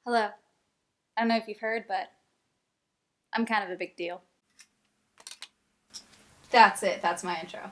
Hello. I don't know if you've heard, but I'm kind of a big deal. That's it. That's my intro.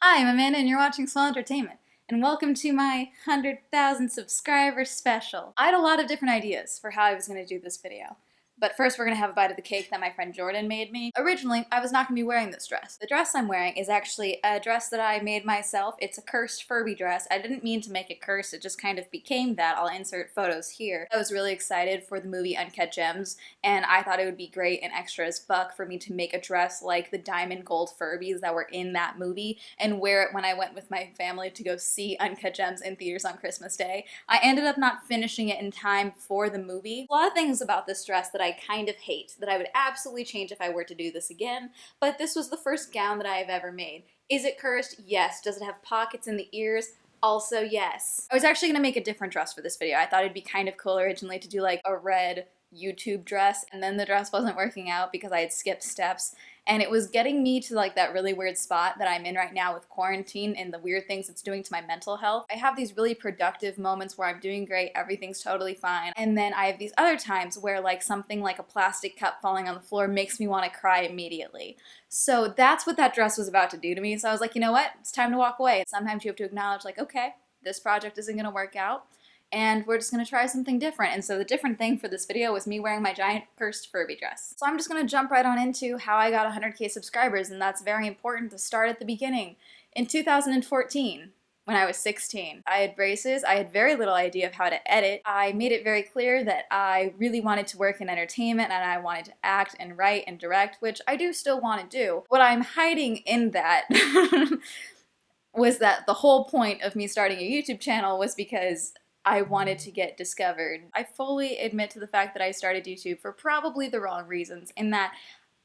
Hi, I'm Amanda, and you're watching Swell Entertainment. And welcome to my 100,000 subscriber special. I had a lot of different ideas for how I was going to do this video. But first we're going to have a bite of the cake that my friend Jordan made me. Originally, I was not going to be wearing this dress. The dress I'm wearing is actually a dress that I made myself. It's a cursed Furby dress. I didn't mean to make it cursed, it just kind of became that. I'll insert photos here. I was really excited for the movie Uncut Gems, and I thought it would be great and extra as fuck for me to make a dress like the diamond gold Furbies that were in that movie and wear it when I went with my family to go see Uncut Gems in theaters on Christmas Day. I ended up not finishing it in time for the movie. A lot of things about this dress that I kind of hate, that I would absolutely change if I were to do this again, but this was the first gown that I have ever made. Is it cursed? Yes. Does it have pockets in the ears? Also, yes. I was actually going to make a different dress for this video. I thought it'd be kind of cool originally to do like a red YouTube dress, and then the dress wasn't working out because I had skipped steps, and it was getting me to like that really weird spot that I'm in right now with quarantine and the weird things it's doing to my mental health. I have these really productive moments where I'm doing great, everything's totally fine, and then I have these other times where like something like a plastic cup falling on the floor makes me want to cry immediately. So that's what that dress was about to do to me, so I was like, you know what, it's time to walk away. Sometimes you have to acknowledge like, okay, this project isn't going to work out, and we're just going to try something different. And so the different thing for this video was me wearing my giant cursed Furby dress. So I'm just going to jump right on into how I got 100K subscribers, and that's very important to start at the beginning. In 2014, when I was 16, I had braces. I had very little idea of how to edit. I made it very clear that I really wanted to work in entertainment and I wanted to act and write and direct, which I do still want to do. What I'm hiding in that was that the whole point of me starting a YouTube channel was because I wanted to get discovered. I fully admit to the fact that I started YouTube for probably the wrong reasons, in that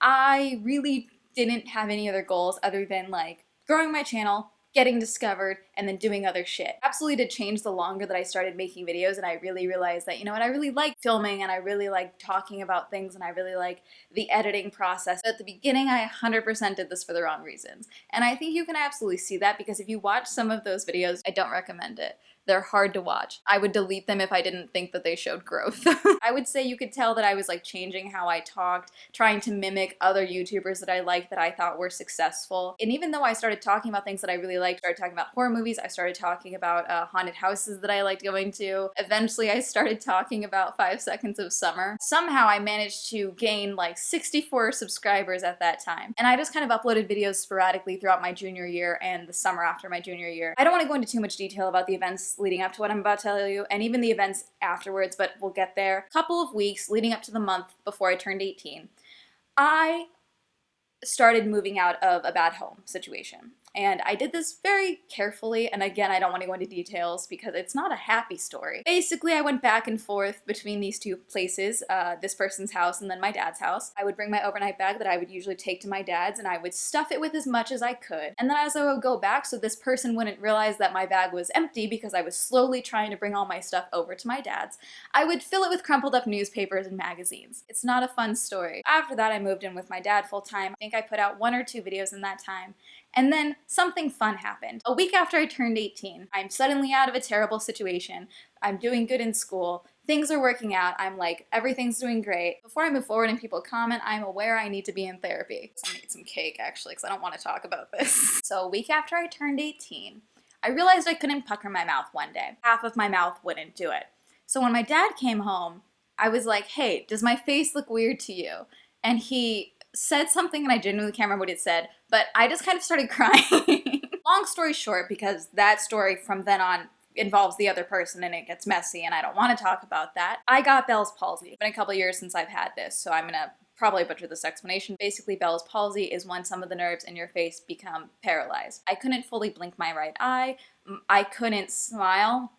I really didn't have any other goals other than like growing my channel, getting discovered, and then doing other shit. Absolutely did change the longer that I started making videos, and I really realized that, you know what, I really like filming and I really like talking about things and I really like the editing process. But at the beginning, I 100% did this for the wrong reasons. And I think you can absolutely see that because if you watch some of those videos, I don't recommend it. They're hard to watch. I would delete them if I didn't think that they showed growth. I would say you could tell that I was like changing how I talked, trying to mimic other YouTubers that I liked that I thought were successful. And even though I started talking about things that I really liked, started talking about horror movies, I started talking about haunted houses that I liked going to. Eventually I started talking about 5 Seconds of Summer. Somehow I managed to gain like 64 subscribers at that time. And I just kind of uploaded videos sporadically throughout my junior year and the summer after my junior year. I don't want to go into too much detail about the events leading up to what I'm about to tell you, and even the events afterwards, but we'll get there. A couple of weeks leading up to the month before I turned 18, I started moving out of a bad home situation. And I did this very carefully, and again, I don't want to go into details because it's not a happy story. Basically, I went back and forth between these two places, this person's house and then my dad's house. I would bring my overnight bag that I would usually take to my dad's, and I would stuff it with as much as I could. And then as I would go back, so this person wouldn't realize that my bag was empty because I was slowly trying to bring all my stuff over to my dad's, I would fill it with crumpled up newspapers and magazines. It's not a fun story. After that, I moved in with my dad full time. I think I put out 1 or 2 videos in that time. And then something fun happened. A week after I turned 18, I'm suddenly out of a terrible situation. I'm doing good in school. Things are working out. I'm like, everything's doing great. Before I move forward and people comment, I'm aware I need to be in therapy. So I'm gonna eat some cake actually, because I don't want to talk about this. So a week after I turned 18, I realized I couldn't pucker my mouth one day. Half of my mouth wouldn't do it. So when my dad came home, I was like, hey, does my face look weird to you? And he said something, and I genuinely can't remember what it said, but I just kind of started crying. Long story short, because that story from then on involves the other person and it gets messy and I don't want to talk about that, I got Bell's palsy. It's been a couple years since I've had this, so I'm gonna probably butcher this explanation. Basically, Bell's palsy is when some of the nerves in your face become paralyzed. I couldn't fully blink my right eye. I couldn't smile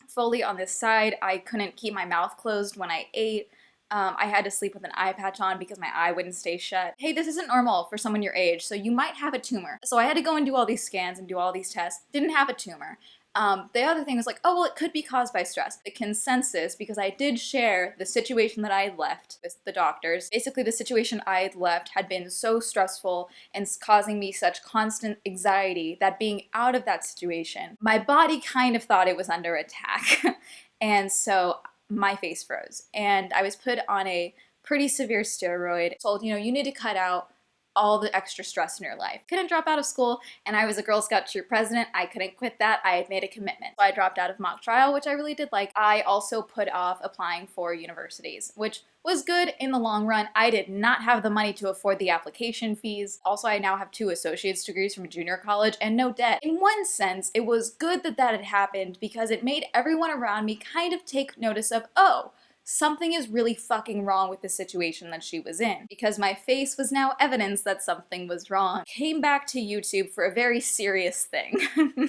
fully on this side. I couldn't keep my mouth closed when I ate. I had to sleep with an eye patch on because my eye wouldn't stay shut. Hey, this isn't normal for someone your age, so you might have a tumor. So I had to go and do all these scans and do all these tests. Didn't have a tumor. The other thing was like, oh, well, it could be caused by stress. The consensus, because I did share the situation that I had left with the doctors, basically the situation I had left had been so stressful and causing me such constant anxiety that being out of that situation, my body kind of thought it was under attack. And so my face froze. And I was put on a pretty severe steroid, told, you know, you need to cut out all the extra stress in your life. Couldn't drop out of school, and I was a Girl Scout troop president. I couldn't quit that. I had made a commitment. So I dropped out of mock trial, which I really did like. I also put off applying for universities, which was good in the long run. I did not have the money to afford the application fees. Also, I now have 2 associate's degrees from junior college and no debt. In one sense, it was good that that had happened because it made everyone around me kind of take notice of, oh, something is really fucking wrong with the situation that she was in, because my face was now evidence that something was wrong. Came back to YouTube for a very serious thing.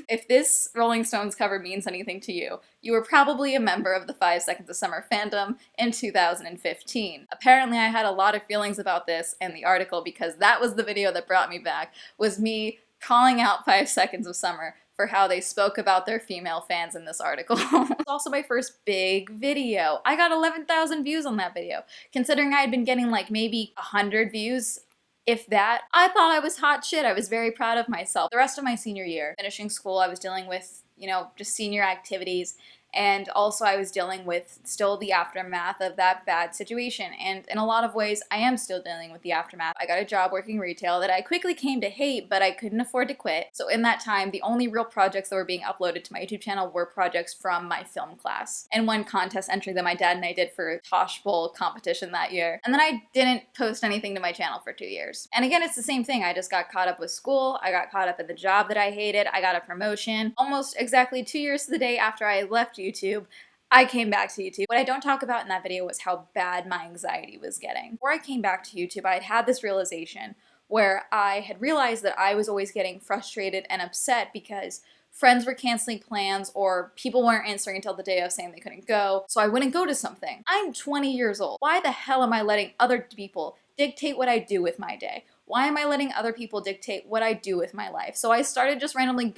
If this Rolling Stones cover means anything to you, you were probably a member of the 5 Seconds of Summer fandom in 2015. Apparently I had a lot of feelings about this and the article, because that was the video that brought me back, was me calling out 5 Seconds of Summer for how they spoke about their female fans in this article. It's also my first big video. I got 11,000 views on that video. Considering I had been getting like maybe 100 views, if that, I thought I was hot shit. I was very proud of myself. The rest of my senior year, finishing school, I was dealing with, you know, just senior activities. And also I was dealing with still the aftermath of that bad situation. And in a lot of ways, I am still dealing with the aftermath. I got a job working retail that I quickly came to hate, but I couldn't afford to quit. So in that time, the only real projects that were being uploaded to my YouTube channel were projects from my film class and one contest entry that my dad and I did for a Tosh Bowl competition that year. And then I didn't post anything to my channel for 2 years. And again, it's the same thing. I just got caught up with school. I got caught up at the job that I hated. I got a promotion. Almost exactly 2 years to the day after I left YouTube, I came back to YouTube. What I don't talk about in that video was how bad my anxiety was getting. Before I came back to YouTube, I had had this realization where I had realized that I was always getting frustrated and upset because friends were canceling plans or people weren't answering until the day of saying they couldn't go, so I wouldn't go to something. I'm 20 years old. Why the hell am I letting other people dictate what I do with my day? Why am I letting other people dictate what I do with my life? So I started just randomly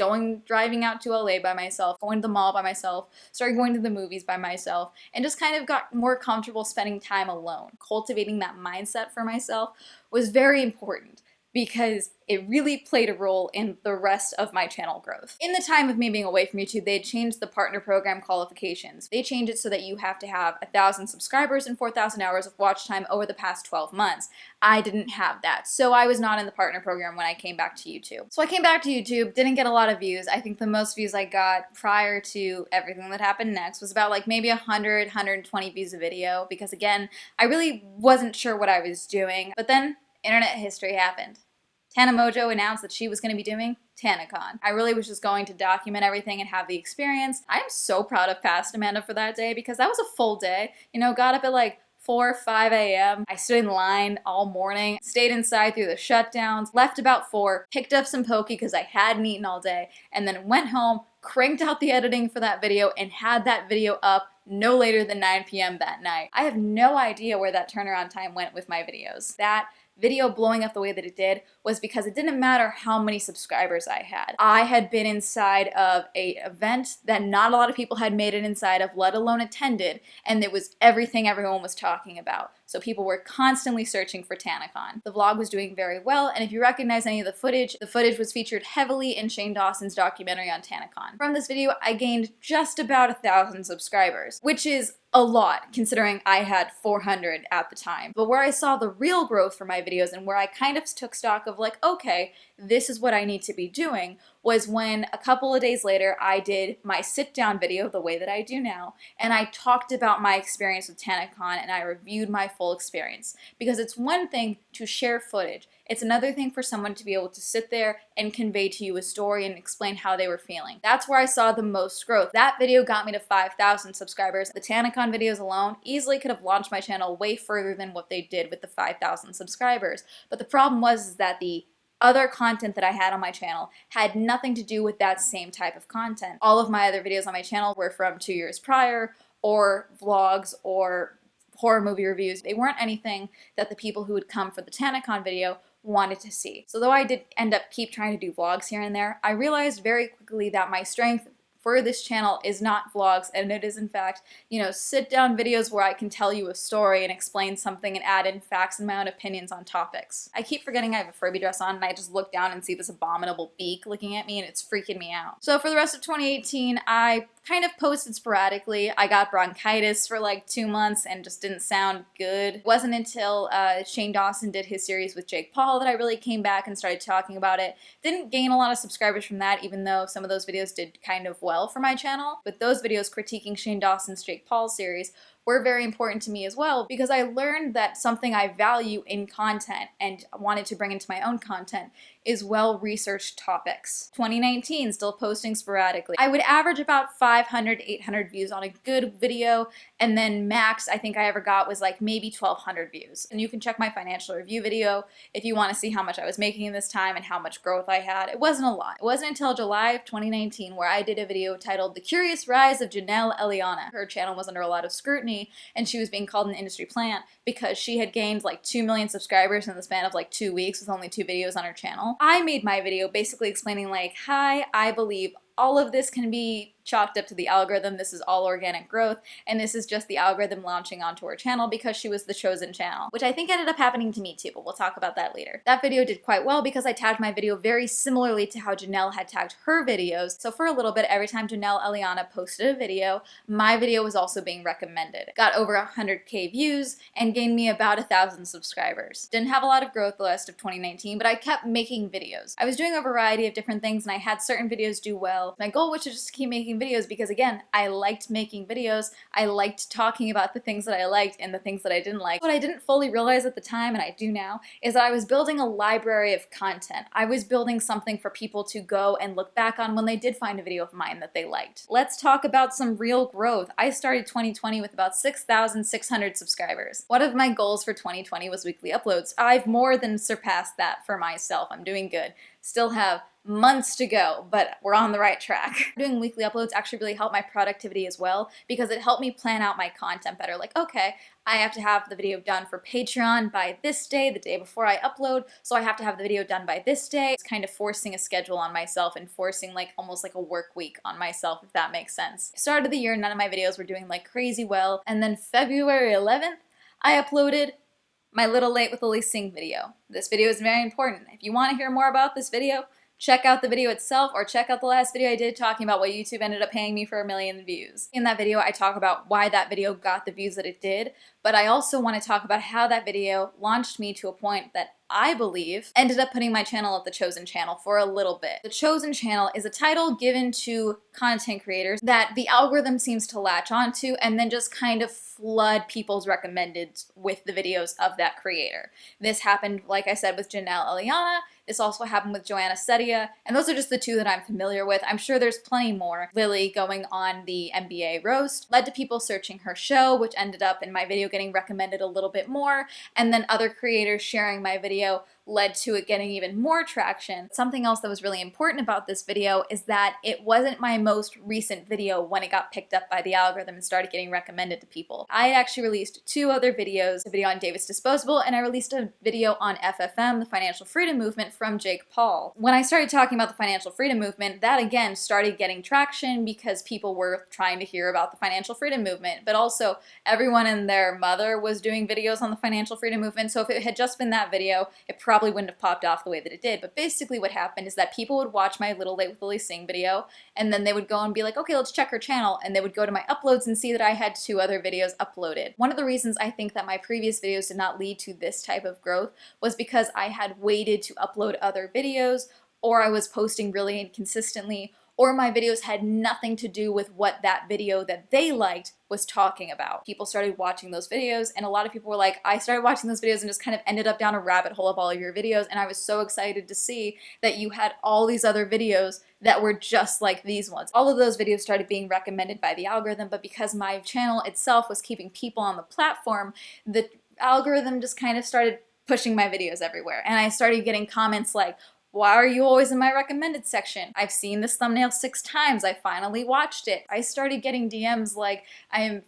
driving out to LA by myself, going to the mall by myself, started going to the movies by myself, and just kind of got more comfortable spending time alone. Cultivating that mindset for myself was very important, because it really played a role in the rest of my channel growth. In the time of me being away from YouTube, they had changed the partner program qualifications. They changed it so that you have to have 1,000 subscribers and 4,000 hours of watch time over the past 12 months. I didn't have that, so I was not in the partner program when I came back to YouTube. So I came back to YouTube, didn't get a lot of views. I think the most views I got prior to everything that happened next was about like maybe 100, 120 views a video, because again, I really wasn't sure what I was doing. But then internet history happened. Tana Mojo announced that she was going to be doing TanaCon. I really was just going to document everything and have the experience. I am so proud of past Amanda for that day, because that was a full day. You know, got up at like 4, 5 a.m. I stood in line all morning, stayed inside through the shutdowns, left about 4, picked up some poke because I hadn't eaten all day, and then went home, cranked out the editing for that video, and had that video up no later than 9 p.m. that night. I have no idea where that turnaround time went with my videos. That video blowing up the way that it did was because it didn't matter how many subscribers I had. I had been inside of an event that not a lot of people had made it inside of, let alone attended, and it was everything everyone was talking about. So people were constantly searching for TanaCon. The vlog was doing very well, and if you recognize any of the footage was featured heavily in Shane Dawson's documentary on TanaCon. From this video, I gained just about 1,000 subscribers, which is a lot considering I had 400 at the time. But where I saw the real growth for my videos and where I kind of took stock of like, okay, this is what I need to be doing, was when a couple of days later I did my sit down video the way that I do now, and I talked about my experience with TanaCon and I reviewed my full experience. Because it's one thing to share footage, it's another thing for someone to be able to sit there and convey to you a story and explain how they were feeling. That's where I saw the most growth. That video got me to 5,000 subscribers. The TanaCon videos alone easily could have launched my channel way further than what they did with the 5,000 subscribers. But the problem was that the other content that I had on my channel had nothing to do with that same type of content. All of my other videos on my channel were from 2 years prior, or vlogs, or horror movie reviews. They weren't anything that the people who would come for the TanaCon video wanted to see. So though I did end up keep trying to do vlogs here and there, I realized very quickly that my strength for this channel is not vlogs, and it is in fact, you know, sit down videos where I can tell you a story and explain something and add in facts and my own opinions on topics. I keep forgetting I have a Furby dress on, and I just look down and see this abominable beak looking at me, and it's freaking me out. So for the rest of 2018, I kind of posted sporadically. I got bronchitis for like 2 months and just didn't sound good. It wasn't until Shane Dawson did his series with Jake Paul that I really came back and started talking about it. Didn't gain a lot of subscribers from that, even though some of those videos did kind of well for my channel. But those videos critiquing Shane Dawson's Jake Paul series were very important to me as well, because I learned that something I value in content and wanted to bring into my own content is well-researched topics. 2019, still posting sporadically. I would average about 500, 800 views on a good video, and then max I think I ever got was like maybe 1,200 views. And you can check my financial review video if you want to see how much I was making in this time and how much growth I had. It wasn't a lot. It wasn't until July of 2019 where I did a video titled The Curious Rise of Janelle Eliana. Her channel was under a lot of scrutiny, and she was being called an industry plant because she had gained like 2 million subscribers in the span of like 2 weeks with only 2 videos on her channel. I made my video basically explaining like, hi, I believe all of this can be chalked up to the algorithm. This is all organic growth, and this is just the algorithm launching onto her channel because she was the chosen channel, which I think ended up happening to me too, but we'll talk about that later. That video did quite well because I tagged my video very similarly to how Janelle had tagged her videos. So for a little bit, every time Janelle Eliana posted a video, my video was also being recommended. Got over 100K views and gained me about 1,000 subscribers. Didn't have a lot of growth the rest of 2019, but I kept making videos. I was doing a variety of different things, and I had certain videos do well. My goal was to just keep making videos because, again, I liked making videos. I liked talking about the things that I liked and the things that I didn't like. What I didn't fully realize at the time, and I do now, is that I was building a library of content. I was building something for people to go and look back on when they did find a video of mine that they liked. Let's talk about some real growth. I started 2020 with about 6,600 subscribers. One of my goals for 2020 was weekly uploads. I've more than surpassed that for myself. I'm doing good. Still have months to go, but we're on the right track. Doing weekly uploads actually really helped my productivity as well, because it helped me plan out my content better. Like, okay, I have to have the video done for Patreon by this day, the day before I upload, so I have to have the video done by this day. It's kind of forcing a schedule on myself and forcing like almost like a work week on myself, if that makes sense. Start of the year, none of my videos were doing like crazy well, and then February 11th, I uploaded my Little Late with Lily Sing video. This video is very important. If you want to hear more about this video, check out the video itself, or check out the last video I did talking about what YouTube ended up paying me for 1 million views. In that video, I talk about why that video got the views that it did, but I also want to talk about how that video launched me to a point that I believe ended up putting my channel at the chosen channel for a little bit. The chosen channel is a title given to content creators that the algorithm seems to latch onto and then just kind of flood people's recommended with the videos of that creator. This happened, like I said, with Janelle Eliana. This also happened with Joanna Sedia, and those are just the two that I'm familiar with. I'm sure there's plenty more. Lily going on the NBA roast led to people searching her show, which ended up in my video getting recommended a little bit more, and then other creators sharing my video led to it getting even more traction. Something else that was really important about this video is that it wasn't my most recent video when it got picked up by the algorithm and started getting recommended to people. I actually released 2 other videos, a video on Davis Disposable, and I released a video on FFM, the Financial Freedom Movement, from Jake Paul. When I started talking about the Financial Freedom Movement, that again started getting traction because people were trying to hear about the Financial Freedom Movement, but also everyone and their mother was doing videos on the Financial Freedom Movement, so if it had just been that video, it probably wouldn't have popped off the way that it did. But basically what happened is that people would watch my Little Late with Lily Sing video, and then they would go and be like, okay, let's check her channel, and they would go to my uploads and see that I had 2 other videos uploaded. One of the reasons I think that my previous videos did not lead to this type of growth was because I had waited to upload other videos, or I was posting really inconsistently, or my videos had nothing to do with what that video that they liked was talking about. People started watching those videos, and a lot of people were like, I started watching those videos and just kind of ended up down a rabbit hole of all of your videos, and I was so excited to see that you had all these other videos that were just like these ones. All of those videos started being recommended by the algorithm, but because my channel itself was keeping people on the platform, the algorithm just kind of started pushing my videos everywhere, and I started getting comments like, why are you always in my recommended section? I've seen this thumbnail 6 times. I finally watched it. I started getting DMs like,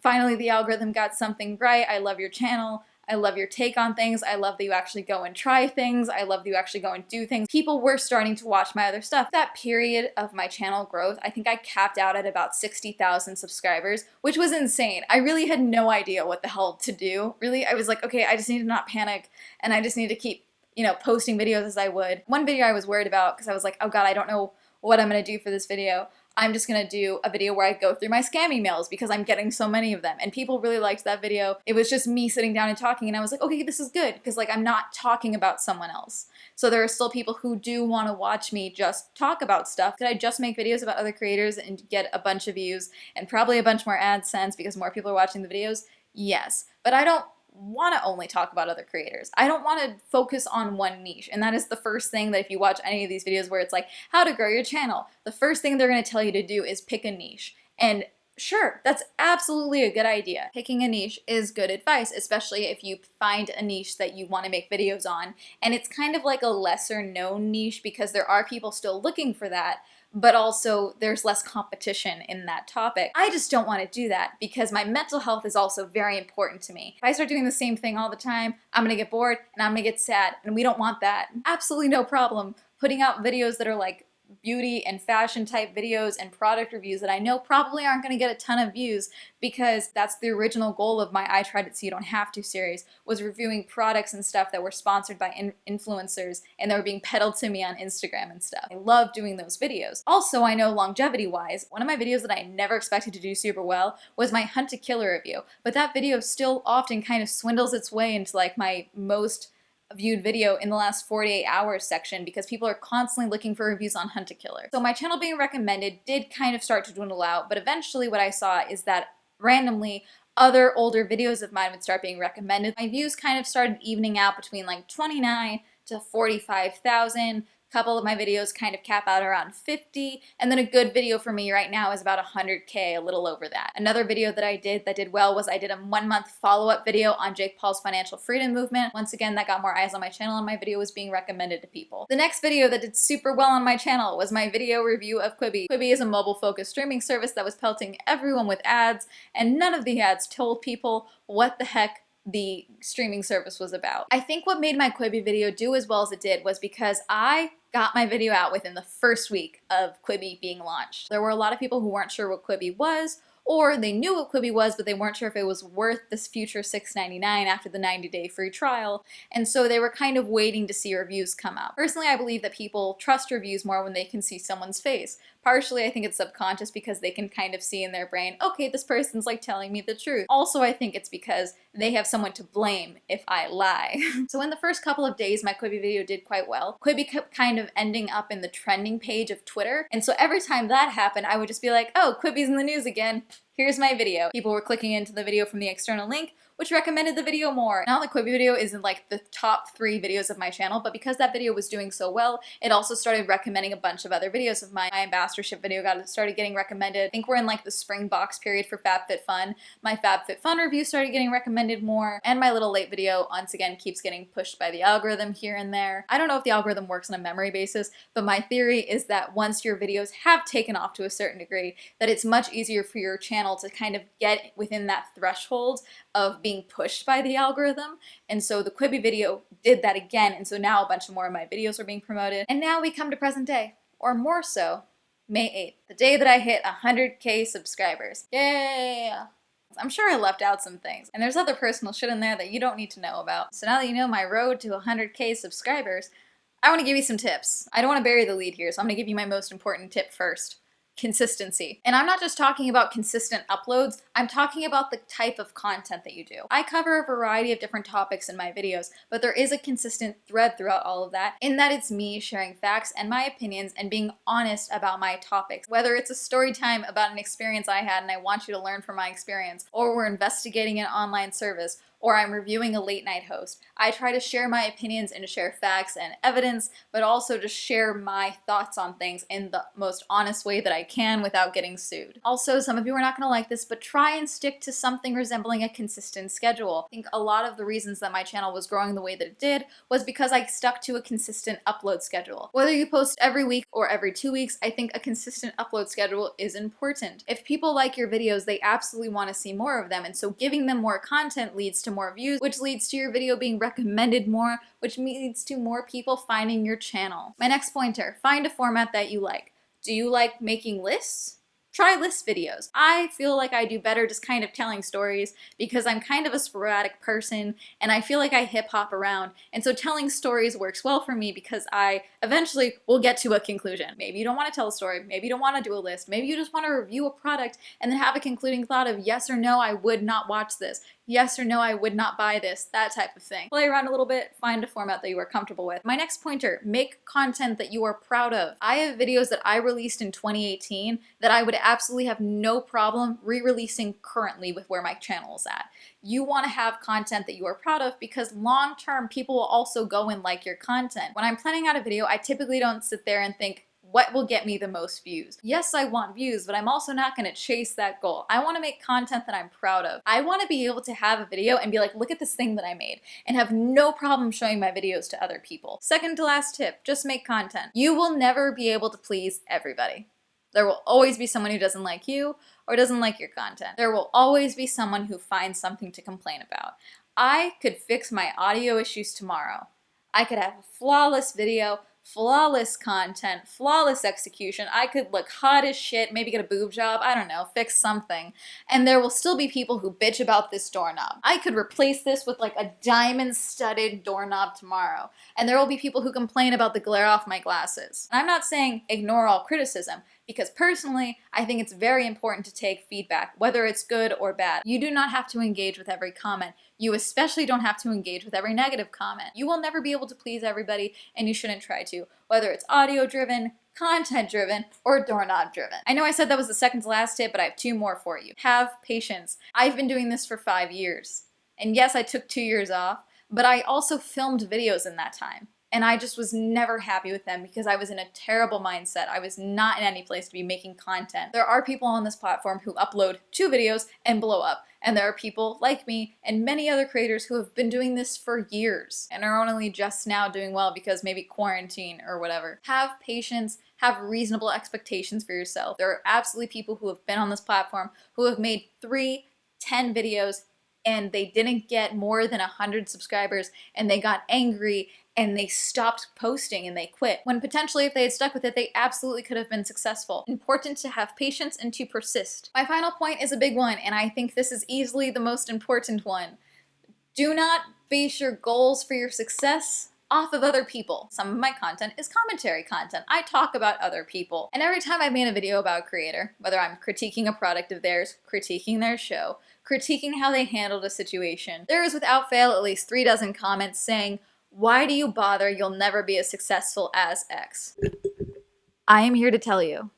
finally the algorithm got something right. I love your channel. I love your take on things. I love that you actually go and try things. I love that you actually go and do things. People were starting to watch my other stuff. That period of my channel growth, I think I capped out at about 60,000 subscribers, which was insane. I really had no idea what the hell to do. Really, I was like, okay, I just need to not panic, and I just need to keep posting videos as I would. One video I was worried about because I was like, oh god, I don't know what I'm gonna do for this video. I'm just gonna do a video where I go through my scam emails because I'm getting so many of them. And people really liked that video. It was just me sitting down and talking, and I was like, okay, this is good, because like I'm not talking about someone else. So there are still people who do want to watch me just talk about stuff. Could I just make videos about other creators and get a bunch of views and probably a bunch more AdSense because more people are watching the videos? Yes. But I don't want to only talk about other creators. I don't want to focus on one niche. And that is the first thing that if you watch any of these videos where it's like how to grow your channel, the first thing they're going to tell you to do is pick a niche. And sure, that's absolutely a good idea. Picking a niche is good advice, especially if you find a niche that you want to make videos on. And it's kind of like a lesser known niche because there are people still looking for that, but also there's less competition in that topic. I just don't want to do that because my mental health is also very important to me. If I start doing the same thing all the time, I'm gonna get bored and I'm gonna get sad, and we don't want that. Absolutely no problem putting out videos that are like beauty and fashion type videos and product reviews that I know probably aren't going to get a ton of views, because that's the original goal of my I Tried It So You Don't Have To series, was reviewing products and stuff that were sponsored by influencers and they were being peddled to me on Instagram and stuff. I love doing those videos. Also, I know longevity wise, one of my videos that I never expected to do super well was my Hunt to Killer review, but that video still often kind of swindles its way into like my most viewed video in the last 48 hours section because people are constantly looking for reviews on Hunt to Killer. So my channel being recommended did kind of start to dwindle out, but eventually what I saw is that randomly other older videos of mine would start being recommended. My views kind of started evening out between like 29 to 45,000. Couple of my videos kind of cap out around 50, and then a good video for me right now is about 100K, a little over that. Another video that I did that did well was I did a 1-month follow-up video on Jake Paul's financial freedom movement. Once again, that got more eyes on my channel and my video was being recommended to people. The next video that did super well on my channel was my video review of Quibi. Quibi is a mobile-focused streaming service that was pelting everyone with ads, and none of the ads told people what the heck the streaming service was about. I think what made my Quibi video do as well as it did was because I got my video out within the first week of Quibi being launched. There were a lot of people who weren't sure what Quibi was, or they knew what Quibi was, but they weren't sure if it was worth this future $6.99 after the 90-day free trial, and so they were kind of waiting to see reviews come out. Personally, I believe that people trust reviews more when they can see someone's face. Partially, I think it's subconscious because they can kind of see in their brain, okay, this person's like telling me the truth. Also, I think it's because they have someone to blame if I lie. So in the first couple of days, my Quibi video did quite well. Quibi kept kind of ending up in the trending page of Twitter, and so every time that happened, I would just be like, oh, Quibi's in the news again. Here's my video. People were clicking into the video from the external link, which recommended the video more. Now the Quibi video is in like the top 3 videos of my channel, but because that video was doing so well, it also started recommending a bunch of other videos of mine. My ambassadorship video started getting recommended. I think we're in like the spring box period for FabFitFun. My FabFitFun review started getting recommended more, and my little late video once again keeps getting pushed by the algorithm here and there. I don't know if the algorithm works on a memory basis, but my theory is that once your videos have taken off to a certain degree, that it's much easier for your channel to kind of get within that threshold of being pushed by the algorithm. And so the Quibi video did that again, and so now a bunch more of my videos are being promoted. And now we come to present day, or more so, May 8th, the day that I hit 100K subscribers. Yay! I'm sure I left out some things, and there's other personal shit in there that you don't need to know about. So now that you know my road to 100K subscribers, I want to give you some tips. I don't want to bury the lead here, so I'm going to give you my most important tip first. Consistency. And I'm not just talking about consistent uploads, I'm talking about the type of content that you do. I cover a variety of different topics in my videos, but there is a consistent thread throughout all of that, in that it's me sharing facts and my opinions and being honest about my topics. Whether it's a story time about an experience I had and I want you to learn from my experience, or we're investigating an online service, or I'm reviewing a late night host. I try to share my opinions and to share facts and evidence, but also to share my thoughts on things in the most honest way that I can without getting sued. Also, some of you are not going to like this, but try and stick to something resembling a consistent schedule. I think a lot of the reasons that my channel was growing the way that it did was because I stuck to a consistent upload schedule. Whether you post every week or every 2 weeks, I think a consistent upload schedule is important. If people like your videos, they absolutely want to see more of them, and so giving them more content leads to more views, which leads to your video being recommended more, which leads to more people finding your channel. My next pointer, find a format that you like. Do you like making lists? Try list videos. I feel like I do better just kind of telling stories because I'm kind of a sporadic person and I feel like I hip hop around. And so telling stories works well for me because I eventually will get to a conclusion. Maybe you don't want to tell a story. Maybe you don't want to do a list. Maybe you just want to review a product and then have a concluding thought of yes or no, I would not watch this. Yes or no, I would not buy this, that type of thing. Play around a little bit, find a format that you are comfortable with. My next pointer, make content that you are proud of. I have videos that I released in 2018 that I would absolutely have no problem re-releasing currently with where my channel is at. You want to have content that you are proud of because long term people will also go and like your content. When I'm planning out a video, I typically don't sit there and think, what will get me the most views? Yes, I want views, but I'm also not going to chase that goal. I want to make content that I'm proud of. I want to be able to have a video and be like, look at this thing that I made, and have no problem showing my videos to other people. Second to last tip, just make content. You will never be able to please everybody. There will always be someone who doesn't like you or doesn't like your content. There will always be someone who finds something to complain about. I could fix my audio issues tomorrow. I could have a flawless video, flawless content, flawless execution. I could look hot as shit, maybe get a boob job, I don't know, fix something. And there will still be people who bitch about this doorknob. I could replace this with like a diamond-studded doorknob tomorrow. And there will be people who complain about the glare off my glasses. And I'm not saying ignore all criticism, because personally, I think it's very important to take feedback, whether it's good or bad. You do not have to engage with every comment. You especially don't have to engage with every negative comment. You will never be able to please everybody, and you shouldn't try to, whether it's audio-driven, content-driven, or doorknob-driven. I know I said that was the second to last tip, but I have two more for you. Have patience. I've been doing this for 5 years. And yes, I took 2 years off, but I also filmed videos in that time. And I just was never happy with them because I was in a terrible mindset. I was not in any place to be making content. There are people on this platform who upload 2 videos and blow up. And there are people like me and many other creators who have been doing this for years and are only just now doing well because maybe quarantine or whatever. Have patience, have reasonable expectations for yourself. There are absolutely people who have been on this platform who have made 3, 10 videos and they didn't get more than 100 subscribers and they got angry and they stopped posting and they quit. When potentially if they had stuck with it, they absolutely could have been successful. Important to have patience and to persist. My final point is a big one, and I think this is easily the most important one. Do not base your goals for your success off of other people. Some of my content is commentary content. I talk about other people. And every time I've made a video about a creator, whether I'm critiquing a product of theirs, critiquing their show, critiquing how they handled a situation, there is without fail at least 3 dozen comments saying, why do you bother? You'll never be as successful as X. I am here to tell you,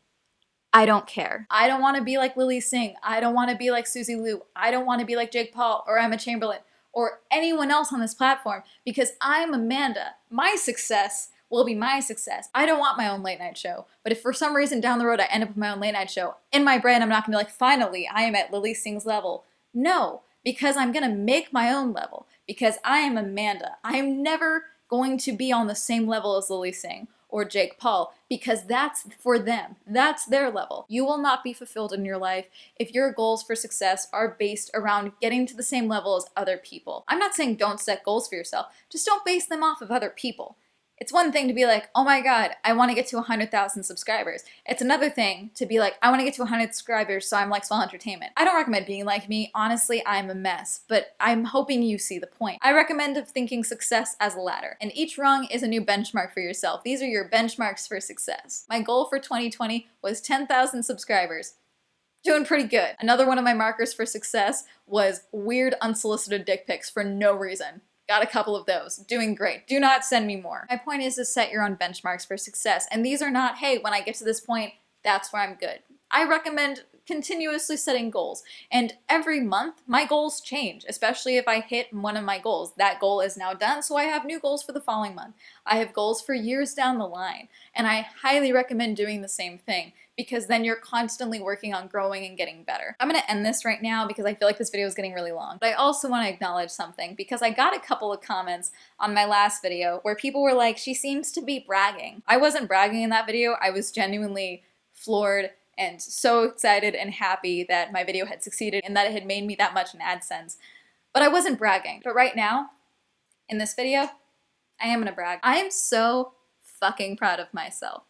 I don't care. I don't want to be like Lily Singh. I don't want to be like Susie Liu. I don't want to be like Jake Paul or Emma Chamberlain or anyone else on this platform because I'm Amanda. My success will be my success. I don't want my own late night show, but if for some reason down the road I end up with my own late night show, in my brain I'm not gonna be like, finally, I am at Lily Singh's level. No, because I'm gonna make my own level, because I am Amanda. I am never going to be on the same level as Lily Singh or Jake Paul, because that's for them. That's their level. You will not be fulfilled in your life if your goals for success are based around getting to the same level as other people. I'm not saying don't set goals for yourself, just don't base them off of other people. It's one thing to be like, oh my God, I want to get to 100,000 subscribers. It's another thing to be like, I want to get to 100 subscribers, so I'm like Swell Entertainment. I don't recommend being like me. Honestly, I'm a mess, but I'm hoping you see the point. I recommend thinking success as a ladder, and each rung is a new benchmark for yourself. These are your benchmarks for success. My goal for 2020 was 10,000 subscribers. Doing pretty good. Another one of my markers for success was weird unsolicited dick pics for no reason. Got a couple of those. Doing great. Do not send me more. My point is to set your own benchmarks for success. And these are not, hey, when I get to this point, that's where I'm good. I recommend continuously setting goals. And every month, my goals change, especially if I hit one of my goals. That goal is now done, so I have new goals for the following month. I have goals for years down the line. And I highly recommend doing the same thing, because then you're constantly working on growing and getting better. I'm gonna end this right now because I feel like this video is getting really long. But I also want to acknowledge something, because I got a couple of comments on my last video where people were like, she seems to be bragging. I wasn't bragging in that video. I was genuinely floored and so excited and happy that my video had succeeded and that it had made me that much in AdSense. But I wasn't bragging. But right now, in this video, I am gonna brag. I am so fucking proud of myself.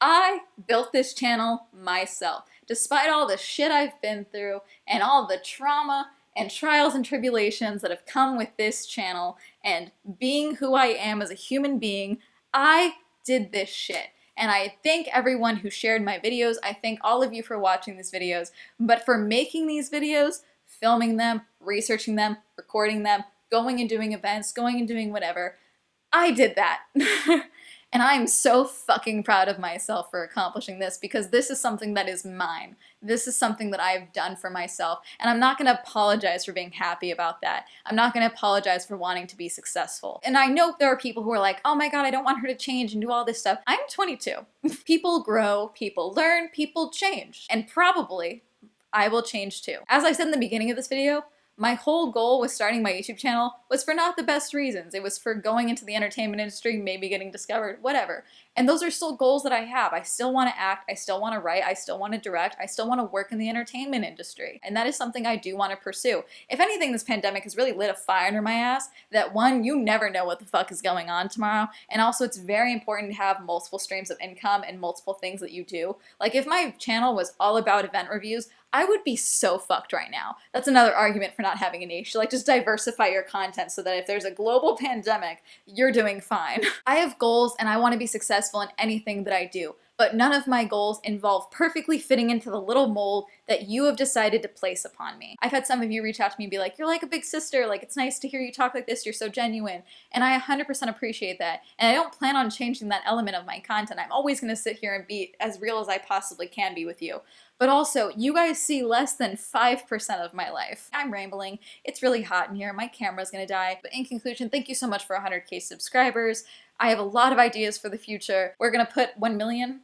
I built this channel myself. despite all the shit I've been through and all the trauma and trials and tribulations that have come with this channel and being who I am as a human being, I did this shit. And I thank everyone who shared my videos. I thank all of you for watching these videos, but for making these videos, filming them, researching them, recording them, going and doing events, going and doing whatever, I did that. And I'm so fucking proud of myself for accomplishing this, because this is something that is mine. This is something that I've done for myself, and I'm not gonna apologize for being happy about that. I'm not gonna apologize for wanting to be successful. And I know there are people who are like, oh my god, I don't want her to change and do all this stuff. I'm 22. People grow, people learn, people change. And probably I will change too. As I said in the beginning of this video, my whole goal with starting my YouTube channel was for not the best reasons. It was for going into the entertainment industry, maybe getting discovered, whatever. And those are still goals that I have. I still want to act, I still want to write, I still want to direct, I still want to work in the entertainment industry. And that is something I do want to pursue. If anything, this pandemic has really lit a fire under my ass that, one, you never know what the fuck is going on tomorrow. And also, it's very important to have multiple streams of income and multiple things that you do. Like, if my channel was all about event reviews, I would be so fucked right now. That's another argument for not having a niche. Like, just diversify your content so that if there's a global pandemic, you're doing fine. I have goals and I want to be successful in anything that I do, but none of my goals involve perfectly fitting into the little mold that you have decided to place upon me. I've had some of you reach out to me and be like, you're like a big sister, like it's nice to hear you talk like this, you're so genuine. And I 100% appreciate that. And I don't plan on changing that element of my content. I'm always gonna sit here and be as real as I possibly can be with you. But also, you guys see less than 5% of my life. I'm rambling, it's really hot in here, my camera's gonna die. But in conclusion, thank you so much for 100K subscribers. I have a lot of ideas for the future. We're gonna put 1 million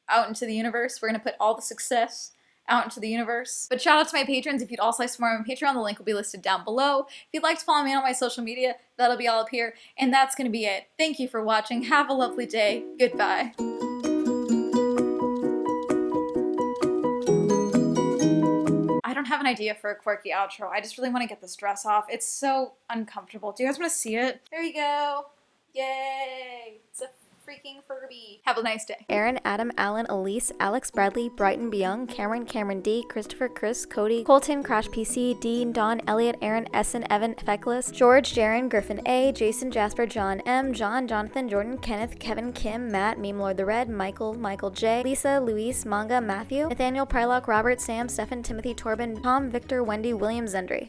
out into the universe. We're gonna put all the success out into the universe. But shout out to my patrons. If you'd also like some more on my Patreon, the link will be listed down below. If you'd like to follow me on my social media, that'll be all up here. And that's gonna be it. Thank you for watching. Have a lovely day. Goodbye. I don't have an idea for a quirky outro. I just really want to get this dress off. It's so uncomfortable. Do you guys want to see it? There you go. Yay. It's a freaking Furby. Have a nice day. Aaron, Adam, Alan, Elise, Alex, Bradley, Brighton, Byung, Cameron, Cameron D, Christopher, Chris, Cody, Colton, Crash PC, Dean, Don, Elliot, Aaron, Essen, Evan, Feckless, George, Jaron, Griffin A, Jason, Jasper, John M, John, Jonathan, Jordan, Kenneth, Kevin, Kim, Matt, Meme Lord the Red, Michael, Michael J, Lisa, Luis, Manga, Matthew, Nathaniel, Prylock, Robert, Sam, Stefan, Timothy, Torben, Tom, Victor, Wendy, William, Zendry.